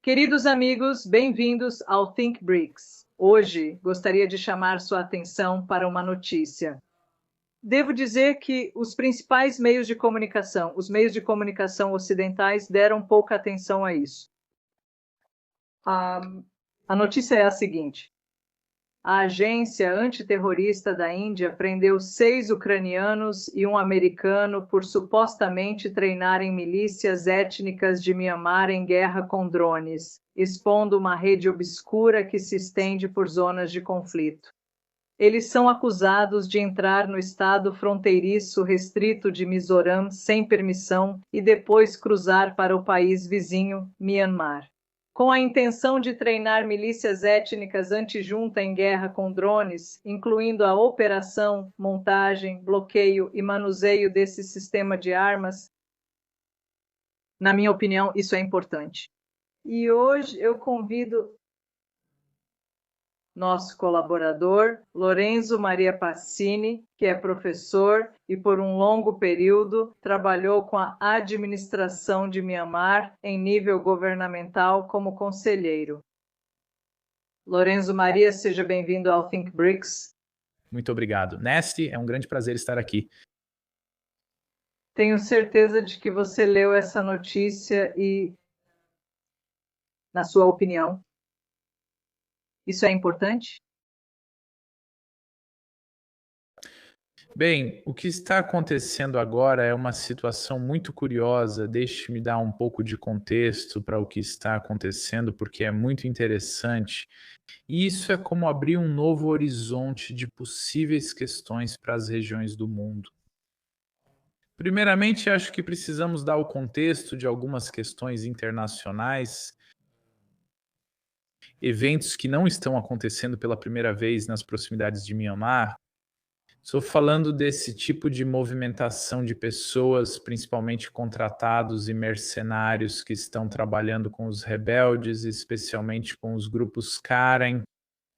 Queridos amigos, bem-vindos ao Think BRICS. Hoje gostaria de chamar sua atenção para uma notícia. Devo dizer que os principais meios de comunicação, os meios de comunicação ocidentais, deram pouca atenção a isso. A notícia é a seguinte: a agência antiterrorista da Índia prendeu 6 ucranianos e um americano por supostamente treinarem milícias étnicas de Mianmar em guerra com drones, expondo uma rede obscura que se estende por zonas de conflito. Eles são acusados de entrar no estado fronteiriço restrito de Mizoram sem permissão e depois cruzar para o país vizinho, Mianmar, com a intenção de treinar milícias étnicas anti-junta em guerra com drones, incluindo a operação, montagem, bloqueio e manuseio desse sistema de armas. Na minha opinião, isso é importante. E hoje eu convido nosso colaborador, Lorenzo Maria Passini, que é professor e por um longo período trabalhou com a administração de Mianmar em nível governamental como conselheiro. Lorenzo Maria, seja bem-vindo ao Think BRICS. Muito obrigado. Neste, é um grande prazer estar aqui. Tenho certeza de que você leu essa notícia e, na sua opinião, isso é importante? Bem, o que está acontecendo agora é uma situação muito curiosa. Deixe-me dar um pouco de contexto para o que está acontecendo, porque é muito interessante. E isso é como abrir um novo horizonte de possíveis questões para as regiões do mundo. Primeiramente, acho que precisamos dar o contexto de algumas questões internacionais, eventos que não estão acontecendo pela primeira vez nas proximidades de Mianmar. Estou falando desse tipo de movimentação de pessoas, principalmente contratados e mercenários que estão trabalhando com os rebeldes, especialmente com os grupos Karen.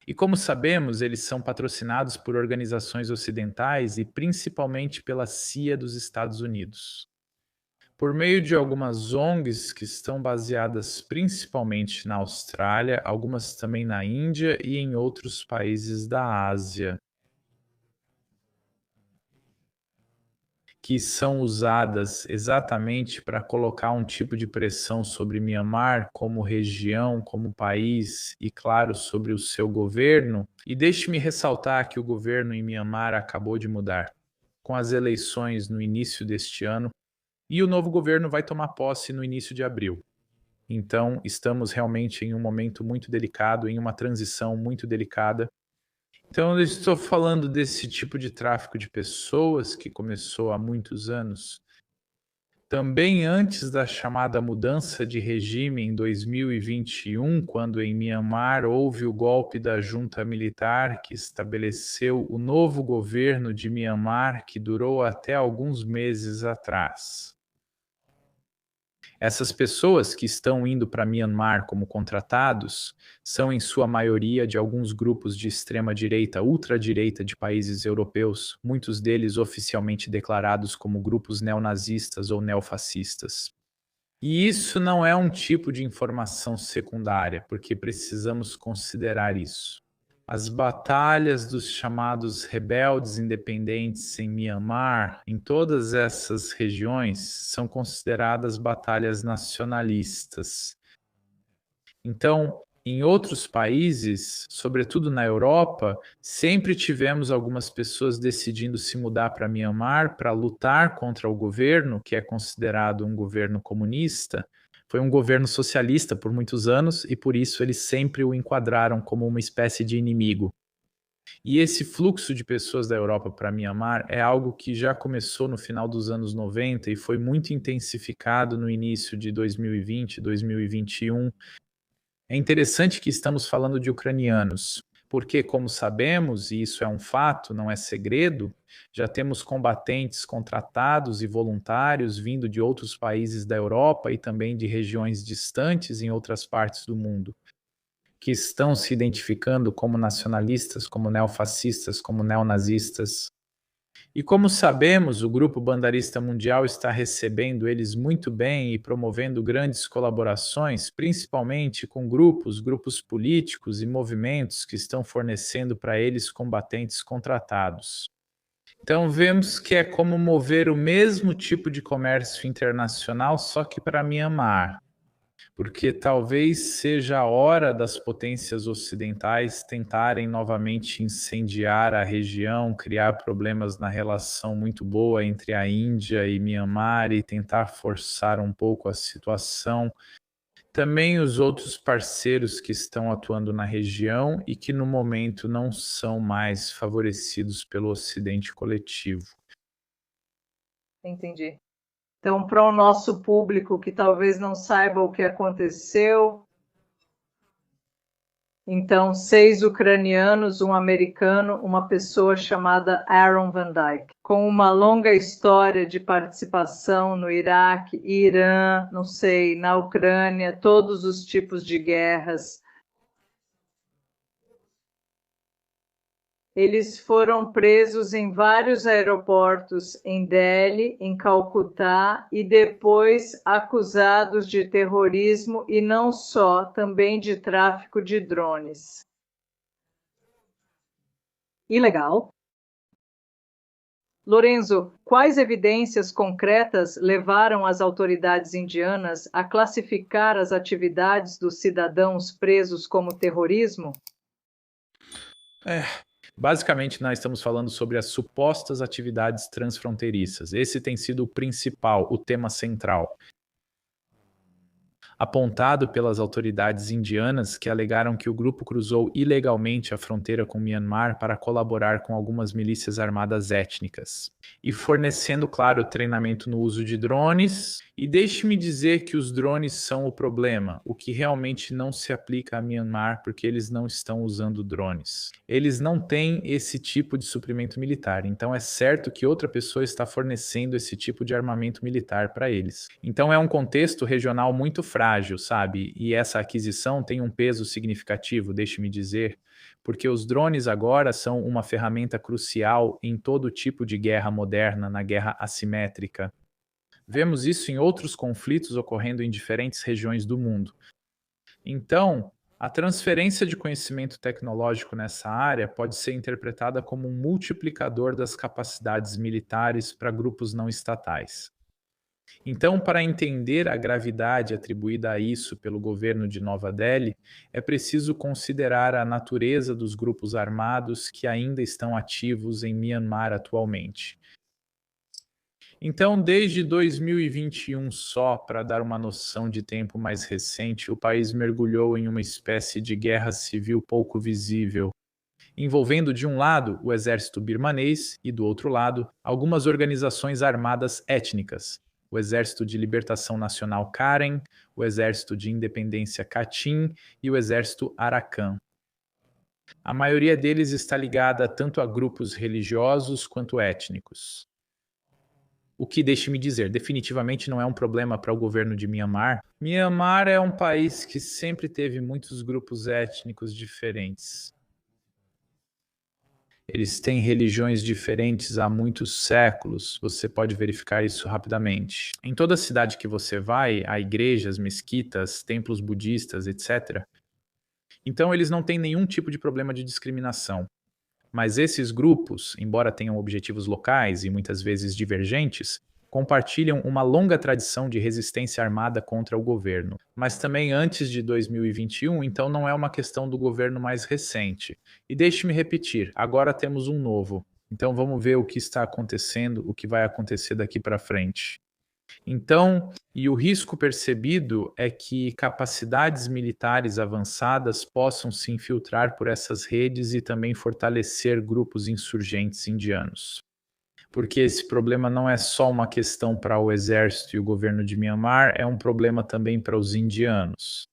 E como sabemos, eles são patrocinados por organizações ocidentais e principalmente pela CIA dos Estados Unidos. Por meio de algumas ONGs que estão baseadas principalmente na Austrália, algumas também na Índia e em outros países da Ásia, que são usadas exatamente para colocar um tipo de pressão sobre Mianmar como região, como país e, claro, sobre o seu governo. E deixe-me ressaltar que o governo em Mianmar acabou de mudar com as eleições no início deste ano e o novo governo vai tomar posse no início de abril. Então, estamos realmente em um momento muito delicado, em uma transição muito delicada. Então, eu estou falando desse tipo de tráfico de pessoas que começou há muitos anos, também antes da chamada mudança de regime em 2021, quando em Mianmar houve o golpe da junta militar que estabeleceu o novo governo de Mianmar, que durou até alguns meses atrás. Essas pessoas que estão indo para Mianmar como contratados são, em sua maioria, de alguns grupos de extrema-direita, ultradireita de países europeus, muitos deles oficialmente declarados como grupos neonazistas ou neofascistas. E isso não é um tipo de informação secundária, porque precisamos considerar isso. As batalhas dos chamados rebeldes independentes em Mianmar, em todas essas regiões, são consideradas batalhas nacionalistas. Então, em outros países, sobretudo na Europa, sempre tivemos algumas pessoas decidindo se mudar para Mianmar para lutar contra o governo, que é considerado um governo comunista. Foi um governo socialista por muitos anos e por isso eles sempre o enquadraram como uma espécie de inimigo. E esse fluxo de pessoas da Europa para Mianmar é algo que já começou no final dos anos 90 e foi muito intensificado no início de 2020, 2021. É interessante que estamos falando de ucranianos, porque, como sabemos, e isso é um fato, não é segredo, já temos combatentes contratados e voluntários vindo de outros países da Europa e também de regiões distantes em outras partes do mundo, que estão se identificando como nacionalistas, como neofascistas, como neonazistas. E como sabemos, o Grupo Bandarista Mundial está recebendo eles muito bem e promovendo grandes colaborações, principalmente com grupos políticos e movimentos que estão fornecendo para eles combatentes contratados. Então vemos que é como mover o mesmo tipo de comércio internacional, só que para Myanmar, porque talvez seja a hora das potências ocidentais tentarem novamente incendiar a região, criar problemas na relação muito boa entre a Índia e Myanmar e tentar forçar um pouco a situação. Também os outros parceiros que estão atuando na região e que no momento não são mais favorecidos pelo Ocidente coletivo. Entendi. Então, para o nosso público que talvez não saiba o que aconteceu, então, 6 ucranianos, um americano, uma pessoa chamada Aaron Van Dyke, com uma longa história de participação no Iraque, Irã, não sei, na Ucrânia, todos os tipos de guerras. Eles foram presos em vários aeroportos em Delhi, em Calcutá, e depois acusados de terrorismo e não só, também de tráfico de drones. Ilegal. Lorenzo, quais evidências concretas levaram as autoridades indianas a classificar as atividades dos cidadãos presos como terrorismo? Basicamente, nós estamos falando sobre as supostas atividades transfronteiriças. Esse tem sido o principal, o tema central, apontado pelas autoridades indianas que alegaram que o grupo cruzou ilegalmente a fronteira com Myanmar para colaborar com algumas milícias armadas étnicas, e fornecendo, claro, treinamento no uso de drones. E deixe-me dizer que os drones são o problema, o que realmente não se aplica a Myanmar, porque eles não estão usando drones. Eles não têm esse tipo de suprimento militar, então é certo que outra pessoa está fornecendo esse tipo de armamento militar para eles. Então é um contexto regional muito frágil, sabe? E essa aquisição tem um peso significativo, deixe-me dizer, porque os drones agora são uma ferramenta crucial em todo tipo de guerra moderna, na guerra assimétrica. Vemos isso em outros conflitos ocorrendo em diferentes regiões do mundo. Então, a transferência de conhecimento tecnológico nessa área pode ser interpretada como um multiplicador das capacidades militares para grupos não estatais. Então, para entender a gravidade atribuída a isso pelo governo de Nova Delhi, é preciso considerar a natureza dos grupos armados que ainda estão ativos em Myanmar atualmente. Então, desde 2021, só para dar uma noção de tempo mais recente, o país mergulhou em uma espécie de guerra civil pouco visível, envolvendo de um lado o exército birmanês e do outro lado algumas organizações armadas étnicas, o Exército de Libertação Nacional Karen, o Exército de Independência Kachin e o Exército Arakan. A maioria deles está ligada tanto a grupos religiosos quanto étnicos. O que, deixe-me dizer, definitivamente não é um problema para o governo de Myanmar. Myanmar é um país que sempre teve muitos grupos étnicos diferentes. Eles têm religiões diferentes há muitos séculos, você pode verificar isso rapidamente. Em toda cidade que você vai, há igrejas, mesquitas, templos budistas, etc. Então, eles não têm nenhum tipo de problema de discriminação. Mas esses grupos, embora tenham objetivos locais e muitas vezes divergentes, compartilham uma longa tradição de resistência armada contra o governo. Mas também antes de 2021, então não é uma questão do governo mais recente. E deixe-me repetir, agora temos um novo. Então vamos ver o que está acontecendo, o que vai acontecer daqui para frente. Então, e o risco percebido é que capacidades militares avançadas possam se infiltrar por essas redes e também fortalecer grupos insurgentes indianos. Porque esse problema não é só uma questão para o exército e o governo de Myanmar, é um problema também para os indianos.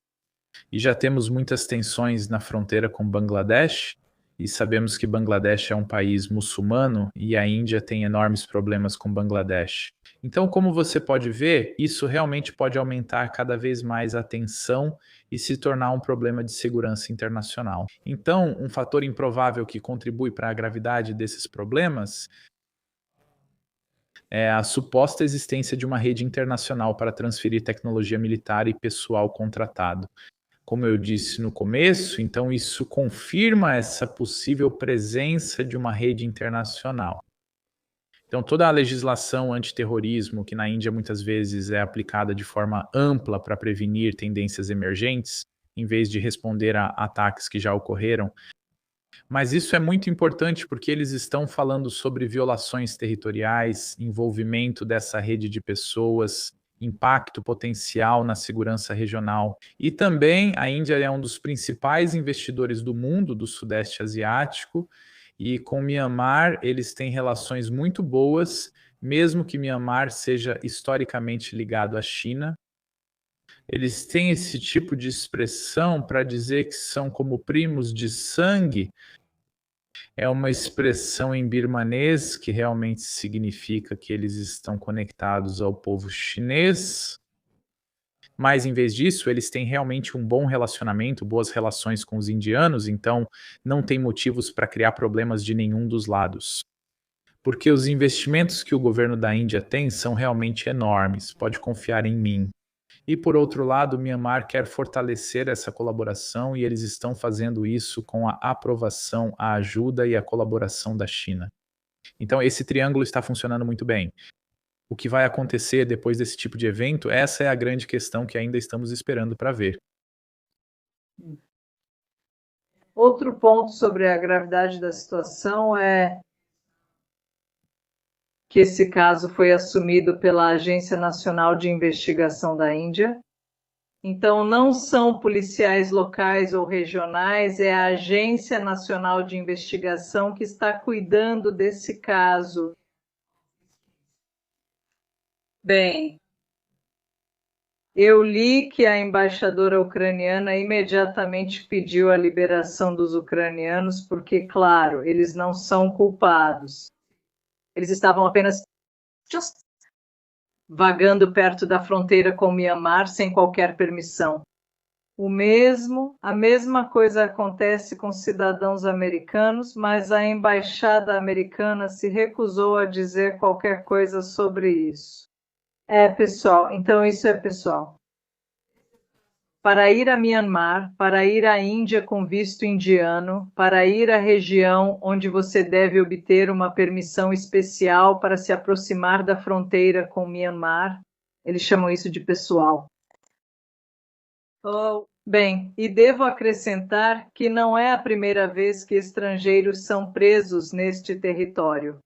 E já temos muitas tensões na fronteira com Bangladesh, e sabemos que Bangladesh é um país muçulmano e a Índia tem enormes problemas com Bangladesh. Então, como você pode ver, isso realmente pode aumentar cada vez mais a tensão e se tornar um problema de segurança internacional. Então, um fator improvável que contribui para a gravidade desses problemas é a suposta existência de uma rede internacional para transferir tecnologia militar e pessoal contratado. Como eu disse no começo, então isso confirma essa possível presença de uma rede internacional. Então, toda a legislação antiterrorismo, que na Índia muitas vezes é aplicada de forma ampla para prevenir tendências emergentes, em vez de responder a ataques que já ocorreram, mas isso é muito importante porque eles estão falando sobre violações territoriais, envolvimento dessa rede de pessoas, impacto potencial na segurança regional. E também a Índia é um dos principais investidores do mundo, do Sudeste Asiático, e com Myanmar eles têm relações muito boas, mesmo que Myanmar seja historicamente ligado à China. Eles têm esse tipo de expressão para dizer que são como primos de sangue, é uma expressão em birmanês que realmente significa que eles estão conectados ao povo chinês, mas em vez disso, eles têm realmente um bom relacionamento, boas relações com os indianos, então não tem motivos para criar problemas de nenhum dos lados. Porque os investimentos que o governo da Índia tem são realmente enormes, pode confiar em mim. E por outro lado, o Myanmar quer fortalecer essa colaboração e eles estão fazendo isso com a aprovação, a ajuda e a colaboração da China. Então esse triângulo está funcionando muito bem. O que vai acontecer depois desse tipo de evento, essa é a grande questão que ainda estamos esperando para ver. Outro ponto sobre a gravidade da situação é que esse caso foi assumido pela Agência Nacional de Investigação da Índia. Então, não são policiais locais ou regionais, é a Agência Nacional de Investigação que está cuidando desse caso. Bem, eu li que a embaixadora ucraniana imediatamente pediu a liberação dos ucranianos, porque, claro, eles não são culpados. Eles estavam apenas vagando perto da fronteira com Myanmar sem qualquer permissão. A mesma coisa acontece com cidadãos americanos, mas a embaixada americana se recusou a dizer qualquer coisa sobre isso. Pessoal, então isso é pessoal. Para ir a Myanmar, para ir à Índia com visto indiano, para ir à região onde você deve obter uma permissão especial para se aproximar da fronteira com Myanmar, eles chamam isso de pessoal. Bem, e devo acrescentar que não é a primeira vez que estrangeiros são presos neste território.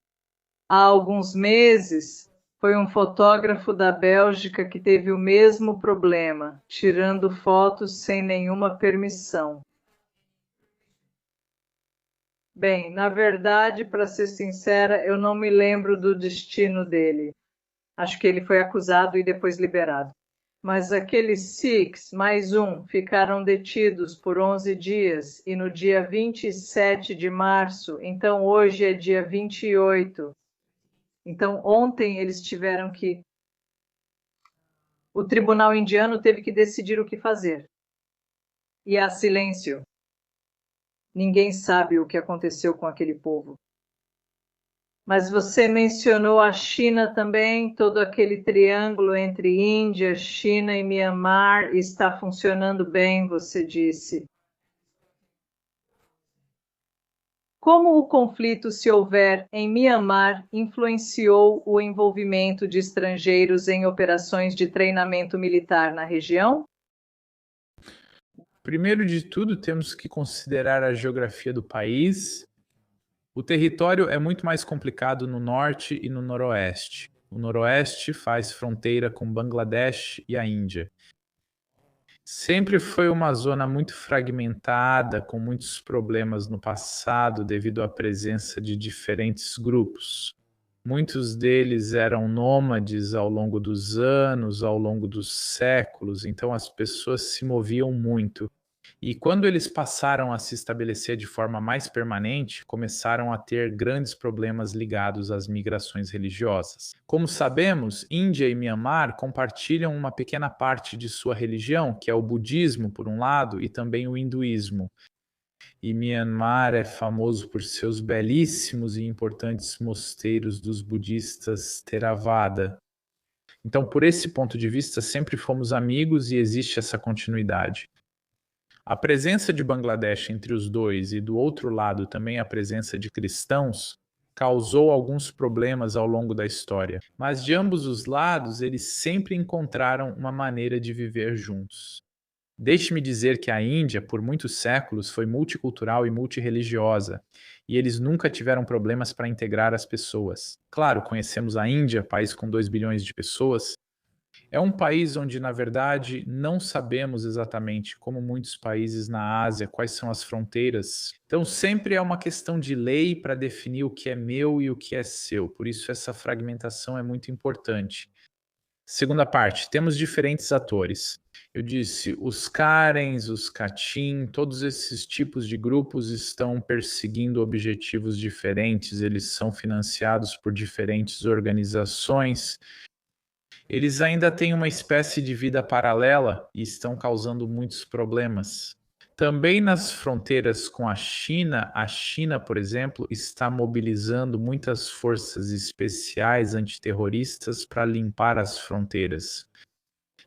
Há alguns meses, foi um fotógrafo da Bélgica que teve o mesmo problema, tirando fotos sem nenhuma permissão. Bem, na verdade, para ser sincera, eu não me lembro do destino dele. Acho que ele foi acusado e depois liberado. Mas aqueles Sikhs, mais um, ficaram detidos por 11 dias e no dia 27 de março, então hoje é dia 28. Então ontem eles tiveram que... O tribunal indiano teve que decidir o que fazer. E há silêncio. Ninguém sabe o que aconteceu com aquele povo. Mas você mencionou a China também, todo aquele triângulo entre Índia, China e Myanmar está funcionando bem, você disse. Como o conflito, se houver, em Myanmar influenciou o envolvimento de estrangeiros em operações de treinamento militar na região? Primeiro de tudo, temos que considerar a geografia do país. O território é muito mais complicado no norte e no noroeste. O noroeste faz fronteira com Bangladesh e a Índia. Sempre foi uma zona muito fragmentada, com muitos problemas no passado devido à presença de diferentes grupos. Muitos deles eram nômades ao longo dos anos, ao longo dos séculos, então as pessoas se moviam muito. E quando eles passaram a se estabelecer de forma mais permanente, começaram a ter grandes problemas ligados às migrações religiosas. Como sabemos, Índia e Myanmar compartilham uma pequena parte de sua religião, que é o budismo, por um lado, e também o hinduísmo. E Myanmar é famoso por seus belíssimos e importantes mosteiros dos budistas Theravada. Então, por esse ponto de vista, sempre fomos amigos e existe essa continuidade. A presença de Bangladesh entre os dois e do outro lado também a presença de cristãos causou alguns problemas ao longo da história, mas de ambos os lados eles sempre encontraram uma maneira de viver juntos. Deixe-me dizer que a Índia, por muitos séculos, foi multicultural e multirreligiosa, e eles nunca tiveram problemas para integrar as pessoas. Claro, conhecemos a Índia, país com 2 bilhões de pessoas. É um país onde, na verdade, não sabemos exatamente, como muitos países na Ásia, quais são as fronteiras. Então, sempre é uma questão de lei para definir o que é meu e o que é seu. Por isso, essa fragmentação é muito importante. Segunda parte, temos diferentes atores. Eu disse, os Karens, os Kachin, todos esses tipos de grupos estão perseguindo objetivos diferentes, eles são financiados por diferentes organizações. Eles ainda têm uma espécie de vida paralela e estão causando muitos problemas. Também nas fronteiras com a China, por exemplo, está mobilizando muitas forças especiais antiterroristas para limpar as fronteiras.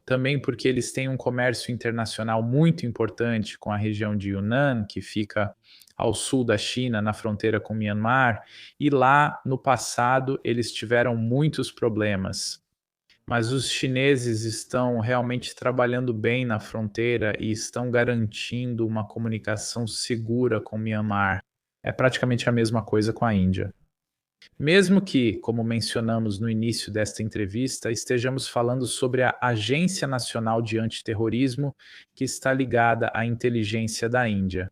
Também porque eles têm um comércio internacional muito importante com a região de Yunnan, que fica ao sul da China, na fronteira com Myanmar, e lá no passado eles tiveram muitos problemas. Mas os chineses estão realmente trabalhando bem na fronteira e estão garantindo uma comunicação segura com Myanmar. É praticamente a mesma coisa com a Índia. Mesmo que, como mencionamos no início desta entrevista, estejamos falando sobre a Agência Nacional de Antiterrorismo, que está ligada à inteligência da Índia.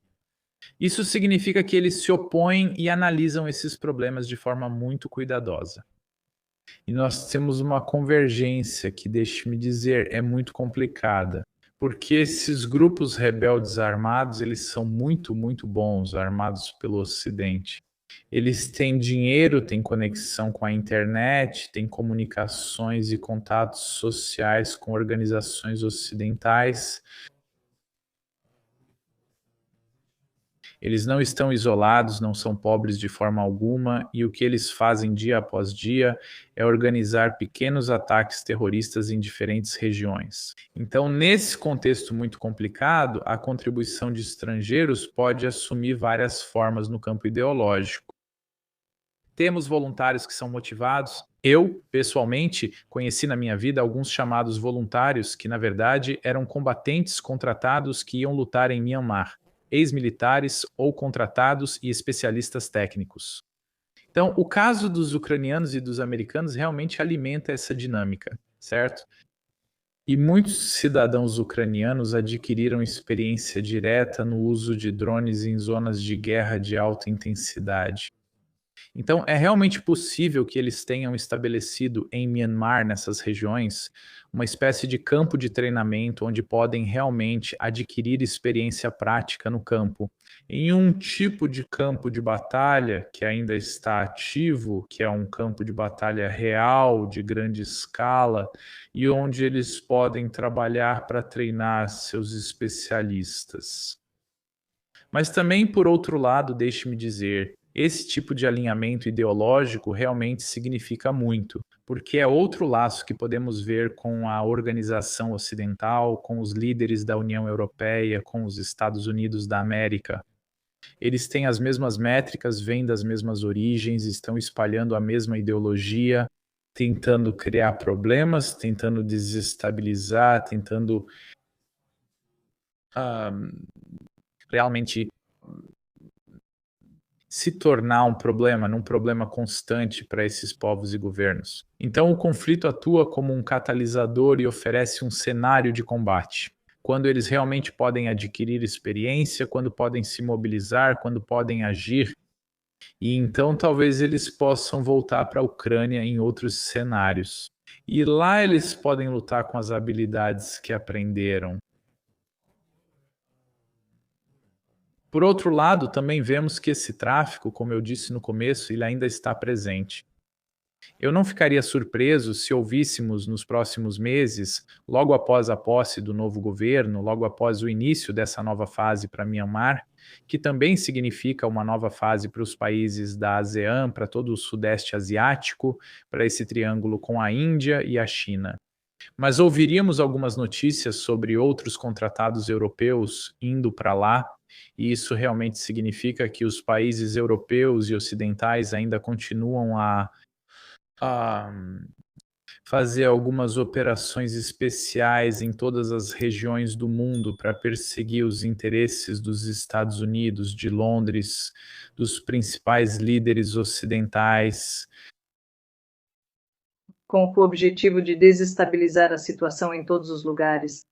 Isso significa que eles se opõem e analisam esses problemas de forma muito cuidadosa. E nós temos uma convergência que, deixe-me dizer, é muito complicada, porque esses grupos rebeldes armados, eles são muito, muito bons, armados pelo Ocidente. Eles têm dinheiro, têm conexão com a internet, têm comunicações e contatos sociais com organizações ocidentais. Eles não estão isolados, não são pobres de forma alguma, e o que eles fazem dia após dia é organizar pequenos ataques terroristas em diferentes regiões. Então, nesse contexto muito complicado, a contribuição de estrangeiros pode assumir várias formas no campo ideológico. Temos voluntários que são motivados. Eu, pessoalmente, conheci na minha vida alguns chamados voluntários que, na verdade, eram combatentes contratados que iam lutar em Myanmar, ex-militares ou contratados e especialistas técnicos. Então, o caso dos ucranianos e dos americanos realmente alimenta essa dinâmica, certo? E muitos cidadãos ucranianos adquiriram experiência direta no uso de drones em zonas de guerra de alta intensidade. Então, é realmente possível que eles tenham estabelecido em Myanmar, nessas regiões, uma espécie de campo de treinamento onde podem realmente adquirir experiência prática no campo. Em um tipo de campo de batalha que ainda está ativo, que é um campo de batalha real, de grande escala, e onde eles podem trabalhar para treinar seus especialistas. Mas também, por outro lado, deixe-me dizer, esse tipo de alinhamento ideológico realmente significa muito, porque é outro laço que podemos ver com a organização ocidental, com os líderes da União Europeia, com os Estados Unidos da América. Eles têm as mesmas métricas, vêm das mesmas origens, estão espalhando a mesma ideologia, tentando criar problemas, tentando desestabilizar, tentando ah, realmente se tornar um problema, num problema constante para esses povos e governos. Então, o conflito atua como um catalisador e oferece um cenário de combate. Quando eles realmente podem adquirir experiência, quando podem se mobilizar, quando podem agir, e então talvez eles possam voltar para a Ucrânia em outros cenários. E lá eles podem lutar com as habilidades que aprenderam. Por outro lado, também vemos que esse tráfico, como eu disse no começo, ele ainda está presente. Eu não ficaria surpreso se ouvíssemos nos próximos meses, logo após a posse do novo governo, logo após o início dessa nova fase para Myanmar, que também significa uma nova fase para os países da ASEAN, para todo o Sudeste Asiático, para esse triângulo com a Índia e a China. Mas ouviríamos algumas notícias sobre outros contratados europeus indo para lá, e isso realmente significa que os países europeus e ocidentais ainda continuam a fazer algumas operações especiais em todas as regiões do mundo para perseguir os interesses dos Estados Unidos, de Londres, dos principais líderes ocidentais. Com o objetivo de desestabilizar a situação em todos os lugares.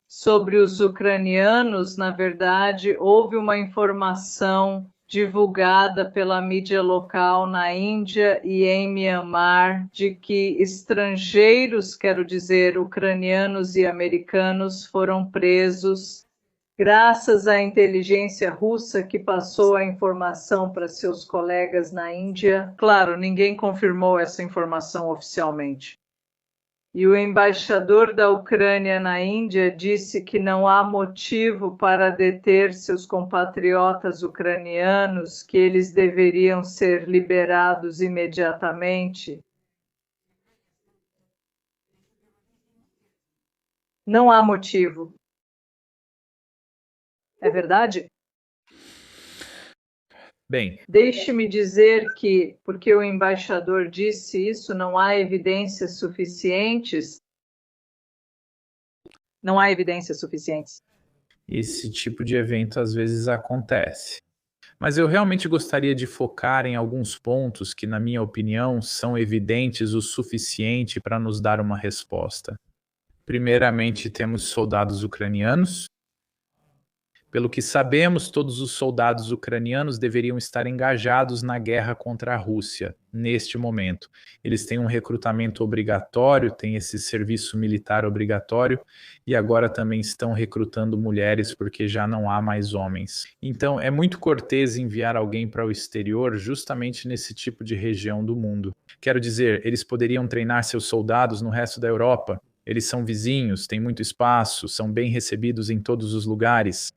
Sobre os ucranianos, na verdade, houve uma informação divulgada pela mídia local na Índia e em Myanmar de que estrangeiros, quero dizer, ucranianos e americanos, foram presos graças à inteligência russa que passou a informação para seus colegas na Índia. Claro, ninguém confirmou essa informação oficialmente. E o embaixador da Ucrânia na Índia disse que não há motivo para deter seus compatriotas ucranianos, que eles deveriam ser liberados imediatamente. Não há motivo. É verdade? Bem, deixe-me dizer que, porque o embaixador disse isso, não há evidências suficientes. Não há evidências suficientes. Esse tipo de evento às vezes acontece. Mas eu realmente gostaria de focar em alguns pontos que, na minha opinião, são evidentes o suficiente para nos dar uma resposta. Primeiramente, temos soldados ucranianos. Pelo que sabemos, todos os soldados ucranianos deveriam estar engajados na guerra contra a Rússia, neste momento. Eles têm um recrutamento obrigatório, têm esse serviço militar obrigatório, e agora também estão recrutando mulheres porque já não há mais homens. Então, é muito cortês enviar alguém para o exterior justamente nesse tipo de região do mundo. Quero dizer, eles poderiam treinar seus soldados no resto da Europa. Eles são vizinhos, têm muito espaço, são bem recebidos em todos os lugares.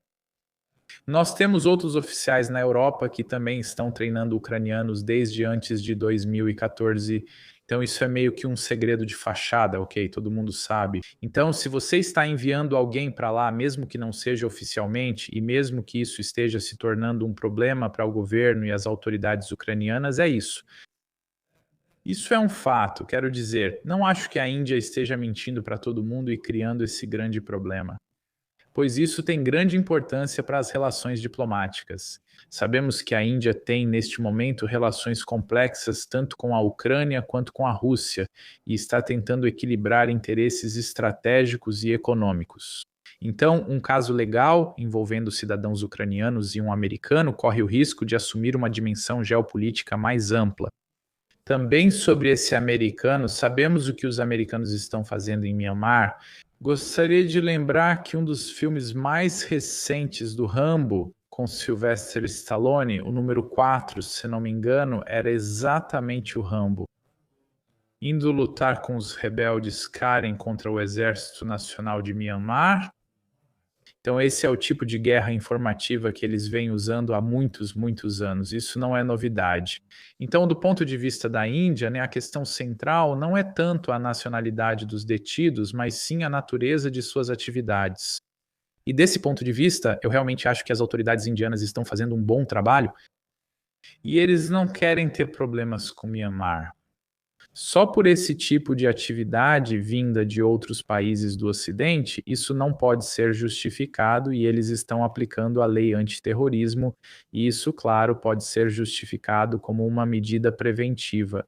Nós temos outros oficiais na Europa que também estão treinando ucranianos desde antes de 2014. Então, isso é meio que um segredo de fachada, ok? Todo mundo sabe. Então, se você está enviando alguém para lá, mesmo que não seja oficialmente, e mesmo que isso esteja se tornando um problema para o governo e as autoridades ucranianas, é isso. Isso é um fato, quero dizer. Não acho que a Índia esteja mentindo para todo mundo e criando esse grande problema, pois isso tem grande importância para as relações diplomáticas. Sabemos que a Índia tem, neste momento, relações complexas tanto com a Ucrânia quanto com a Rússia e está tentando equilibrar interesses estratégicos e econômicos. Então, um caso legal envolvendo cidadãos ucranianos e um americano corre o risco de assumir uma dimensão geopolítica mais ampla. Também sobre esse americano, sabemos o que os americanos estão fazendo em Myanmar. Gostaria de lembrar que um dos filmes mais recentes do Rambo, com Sylvester Stallone, o número 4, se não me engano, era exatamente o Rambo, indo lutar com os rebeldes Karen contra o Exército Nacional de Myanmar. Então, esse é o tipo de guerra informativa que eles vêm usando há muitos, muitos anos. Isso não é novidade. Então, do ponto de vista da Índia, né, a questão central não é tanto a nacionalidade dos detidos, mas sim a natureza de suas atividades. E desse ponto de vista, eu realmente acho que as autoridades indianas estão fazendo um bom trabalho e eles não querem ter problemas com Myanmar. Só por esse tipo de atividade vinda de outros países do Ocidente, isso não pode ser justificado e eles estão aplicando a lei antiterrorismo, e isso, claro, pode ser justificado como uma medida preventiva.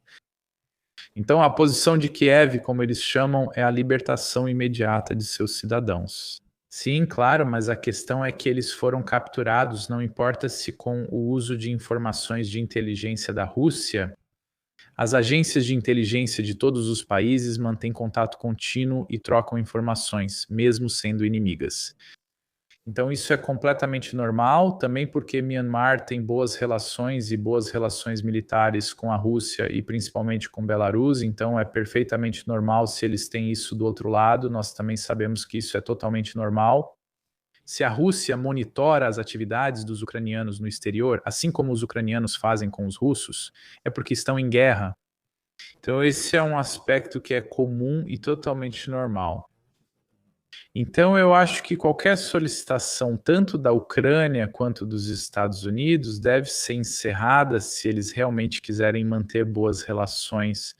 Então, a posição de Kiev, como eles chamam, é a libertação imediata de seus cidadãos. Sim, claro, mas a questão é que eles foram capturados, não importa se com o uso de informações de inteligência da Rússia. As agências de inteligência de todos os países mantêm contato contínuo e trocam informações, mesmo sendo inimigas. Então, isso é completamente normal, também porque Myanmar tem boas relações e boas relações militares com a Rússia e principalmente com Belarus, então é perfeitamente normal se eles têm isso do outro lado, nós também sabemos que isso é totalmente normal. Se a Rússia monitora as atividades dos ucranianos no exterior, assim como os ucranianos fazem com os russos, é porque estão em guerra. Então, esse é um aspecto que é comum e totalmente normal. Então, eu acho que qualquer solicitação, tanto da Ucrânia quanto dos Estados Unidos, deve ser encerrada se eles realmente quiserem manter boas relações.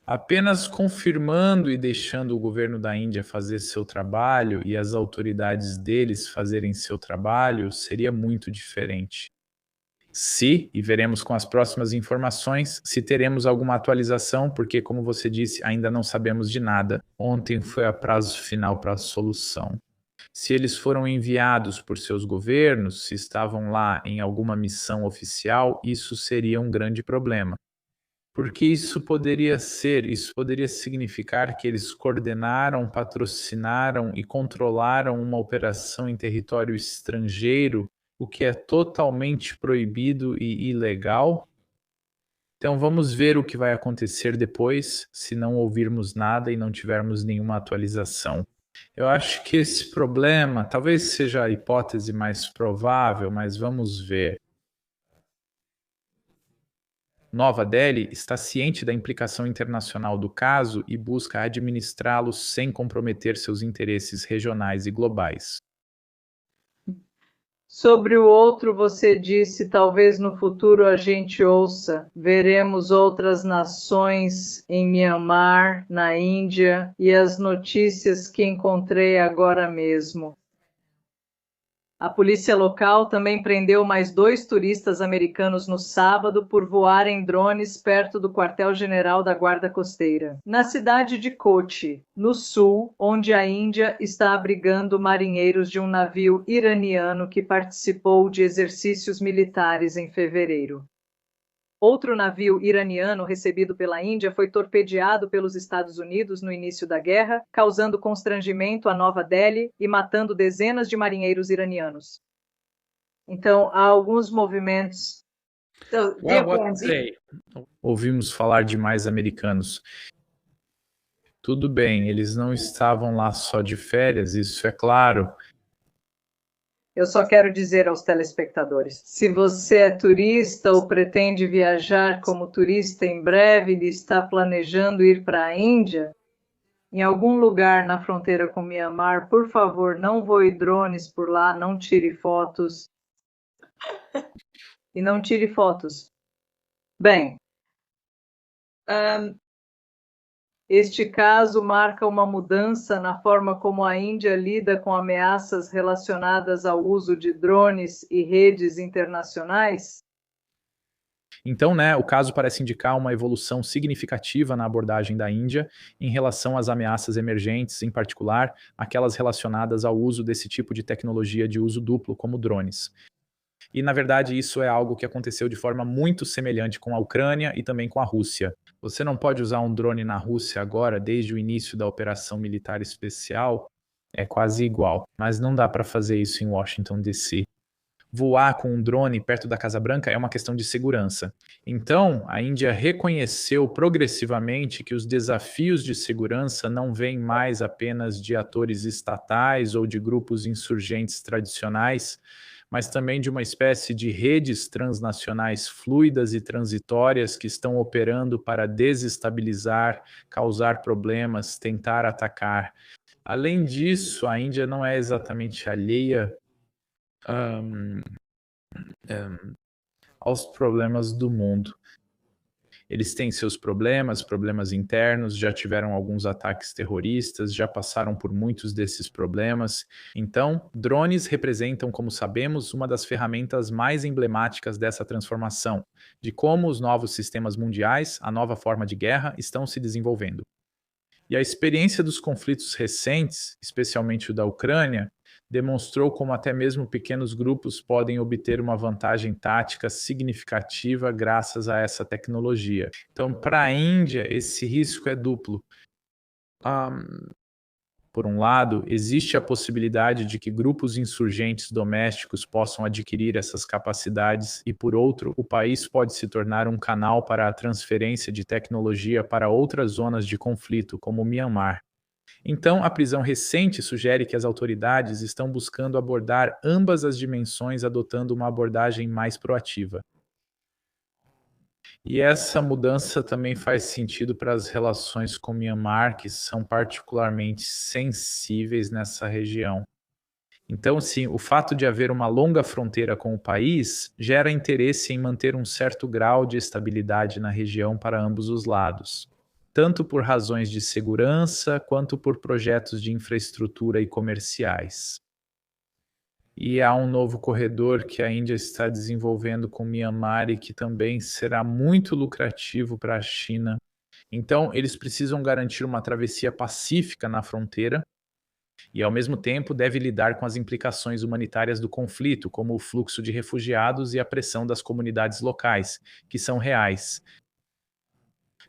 Apenas confirmando e deixando o governo da Índia fazer seu trabalho e as autoridades deles fazerem seu trabalho seria muito diferente. Se, e veremos com as próximas informações, se teremos alguma atualização, porque, como você disse, ainda não sabemos de nada. Ontem foi a prazo final para a solução. Se eles foram enviados por seus governos, se estavam lá em alguma missão oficial, isso seria um grande problema. Porque isso poderia significar que eles coordenaram, patrocinaram e controlaram uma operação em território estrangeiro, o que é totalmente proibido e ilegal. Então vamos ver o que vai acontecer depois, se não ouvirmos nada e não tivermos nenhuma atualização. Eu acho que esse problema talvez seja a hipótese mais provável, mas vamos ver. Nova Delhi está ciente da implicação internacional do caso e busca administrá-lo sem comprometer seus interesses regionais e globais. Sobre o outro, você disse: talvez no futuro a gente ouça, veremos outras nações em Myanmar, na Índia, e as notícias que encontrei agora mesmo. A polícia local também prendeu mais 2 turistas americanos no sábado por voarem drones perto do quartel-general da Guarda Costeira, na cidade de Kochi, no sul, onde a Índia está abrigando marinheiros de um navio iraniano que participou de exercícios militares em fevereiro. Outro navio iraniano recebido pela Índia foi torpedeado pelos Estados Unidos no início da guerra, causando constrangimento a Nova Delhi e matando dezenas de marinheiros iranianos. Então, há alguns movimentos. Ouvimos falar de mais americanos. Tudo bem, eles não estavam lá só de férias, isso é claro. Eu só quero dizer aos telespectadores: se você é turista ou pretende viajar como turista em breve e está planejando ir para a Índia, em algum lugar na fronteira com Myanmar, por favor, não voe drones por lá, não tire fotos. E não tire fotos. Bem, este caso marca uma mudança na forma como a Índia lida com ameaças relacionadas ao uso de drones e redes internacionais. Então, o caso parece indicar uma evolução significativa na abordagem da Índia em relação às ameaças emergentes, em particular aquelas relacionadas ao uso desse tipo de tecnologia de uso duplo, como drones. E, na verdade, isso é algo que aconteceu de forma muito semelhante com a Ucrânia e também com a Rússia. Você não pode usar um drone na Rússia agora, desde o início da operação militar especial, é quase igual, mas não dá para fazer isso em Washington, D.C. Voar com um drone perto da Casa Branca é uma questão de segurança. Então, a Índia reconheceu progressivamente que os desafios de segurança não vêm mais apenas de atores estatais ou de grupos insurgentes tradicionais, mas também de uma espécie de redes transnacionais fluidas e transitórias que estão operando para desestabilizar, causar problemas, tentar atacar. Além disso, a Índia não é exatamente alheia aos problemas do mundo. Eles têm seus problemas internos, já tiveram alguns ataques terroristas, já passaram por muitos desses problemas. Então, drones representam, como sabemos, uma das ferramentas mais emblemáticas dessa transformação, de como os novos sistemas mundiais, a nova forma de guerra, estão se desenvolvendo. E a experiência dos conflitos recentes, especialmente o da Ucrânia, demonstrou como até mesmo pequenos grupos podem obter uma vantagem tática significativa graças a essa tecnologia. Então, para a Índia, esse risco é duplo. Por um lado, existe a possibilidade de que grupos insurgentes domésticos possam adquirir essas capacidades e, por outro, o país pode se tornar um canal para a transferência de tecnologia para outras zonas de conflito, como o Myanmar. Então, a prisão recente sugere que as autoridades estão buscando abordar ambas as dimensões, adotando uma abordagem mais proativa. E essa mudança também faz sentido para as relações com Myanmar, que são particularmente sensíveis nessa região. Então, sim, o fato de haver uma longa fronteira com o país gera interesse em manter um certo grau de estabilidade na região para ambos os lados, tanto por razões de segurança quanto por projetos de infraestrutura e comerciais. E há um novo corredor que a Índia está desenvolvendo com Myanmar e que também será muito lucrativo para a China. Então, eles precisam garantir uma travessia pacífica na fronteira e, ao mesmo tempo, deve lidar com as implicações humanitárias do conflito, como o fluxo de refugiados e a pressão das comunidades locais, que são reais.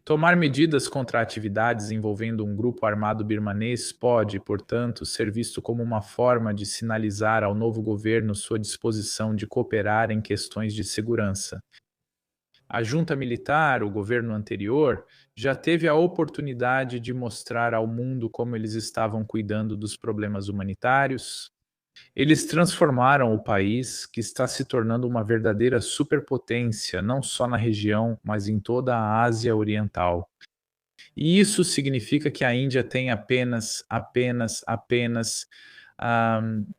Tomar medidas contra atividades envolvendo um grupo armado birmanês pode, portanto, ser visto como uma forma de sinalizar ao novo governo sua disposição de cooperar em questões de segurança. A junta militar, o governo anterior, já teve a oportunidade de mostrar ao mundo como eles estavam cuidando dos problemas humanitários. Eles transformaram o país, que está se tornando uma verdadeira superpotência, não só na região, mas em toda a Ásia Oriental. E isso significa que a Índia tem apenas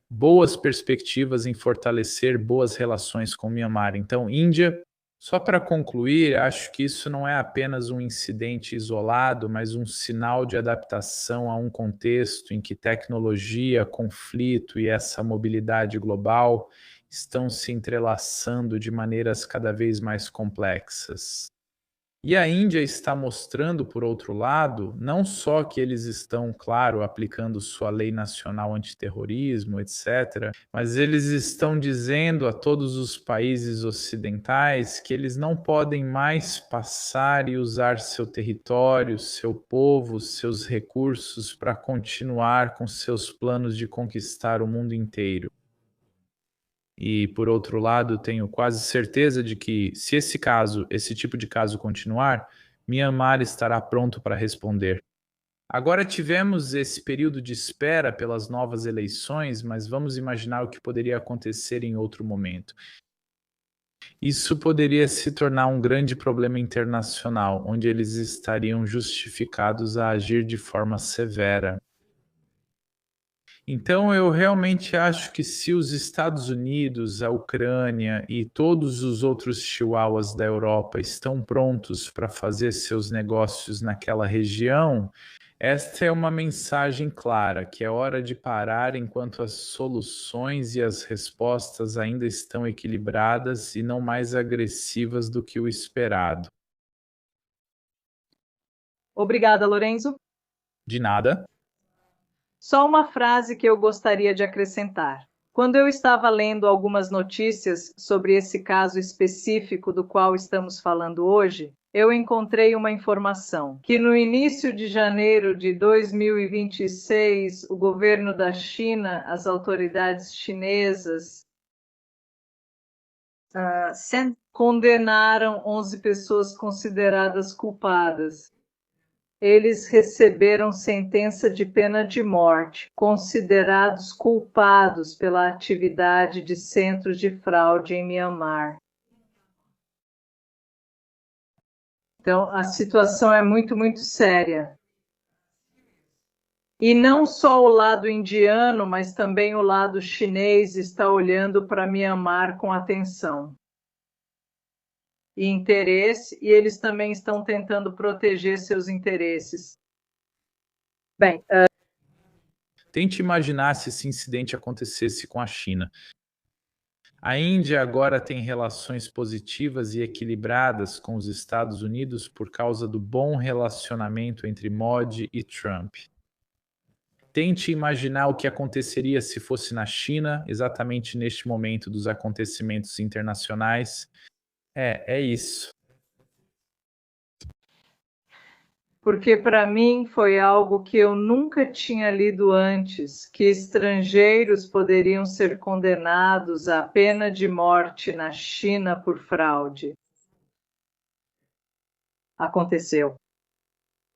boas perspectivas em fortalecer boas relações com Myanmar. Então, Índia, só para concluir, acho que isso não é apenas um incidente isolado, mas um sinal de adaptação a um contexto em que tecnologia, conflito e essa mobilidade global estão se entrelaçando de maneiras cada vez mais complexas. E a Índia está mostrando, por outro lado, não só que eles estão, claro, aplicando sua lei nacional antiterrorismo, etc., mas eles estão dizendo a todos os países ocidentais que eles não podem mais passar e usar seu território, seu povo, seus recursos para continuar com seus planos de conquistar o mundo inteiro. E, por outro lado, tenho quase certeza de que, se esse tipo de caso continuar, Myanmar estará pronto para responder. Agora tivemos esse período de espera pelas novas eleições, mas vamos imaginar o que poderia acontecer em outro momento. Isso poderia se tornar um grande problema internacional, onde eles estariam justificados a agir de forma severa. Então, eu realmente acho que se os Estados Unidos, a Ucrânia e todos os outros chihuahuas da Europa estão prontos para fazer seus negócios naquela região, esta é uma mensagem clara, que é hora de parar enquanto as soluções e as respostas ainda estão equilibradas e não mais agressivas do que o esperado. Obrigada, Lorenzo. De nada. Só uma frase que eu gostaria de acrescentar. Quando eu estava lendo algumas notícias sobre esse caso específico do qual estamos falando hoje, eu encontrei uma informação que no início de janeiro de 2026, o governo da China, as autoridades chinesas, condenaram 11 pessoas consideradas culpadas. Eles receberam sentença de pena de morte, considerados culpados pela atividade de centros de fraude em Myanmar. Então, a situação é muito, muito séria. E não só o lado indiano, mas também o lado chinês está olhando para Myanmar com atenção e interesse, e eles também estão tentando proteger seus interesses. Bem, Tente imaginar se esse incidente acontecesse com a China. A Índia agora tem relações positivas e equilibradas com os Estados Unidos por causa do bom relacionamento entre Modi e Trump. Tente imaginar o que aconteceria se fosse na China, exatamente neste momento dos acontecimentos internacionais. É isso. porque para mim foi algo que eu nunca tinha lido antes, que estrangeiros poderiam ser condenados à pena de morte na China por fraude. Aconteceu.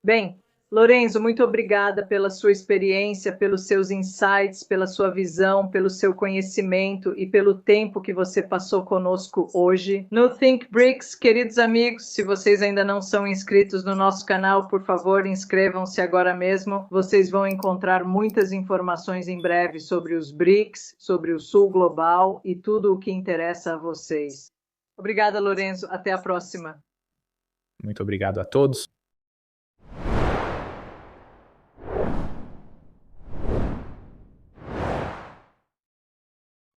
Bem, Lorenzo, muito obrigada pela sua experiência, pelos seus insights, pela sua visão, pelo seu conhecimento e pelo tempo que você passou conosco hoje. No Think Bricks, queridos amigos, se vocês ainda não são inscritos no nosso canal, por favor, inscrevam-se agora mesmo. Vocês vão encontrar muitas informações em breve sobre os BRICS, sobre o Sul Global e tudo o que interessa a vocês. Obrigada, Lorenzo. Até a próxima. Muito obrigado a todos.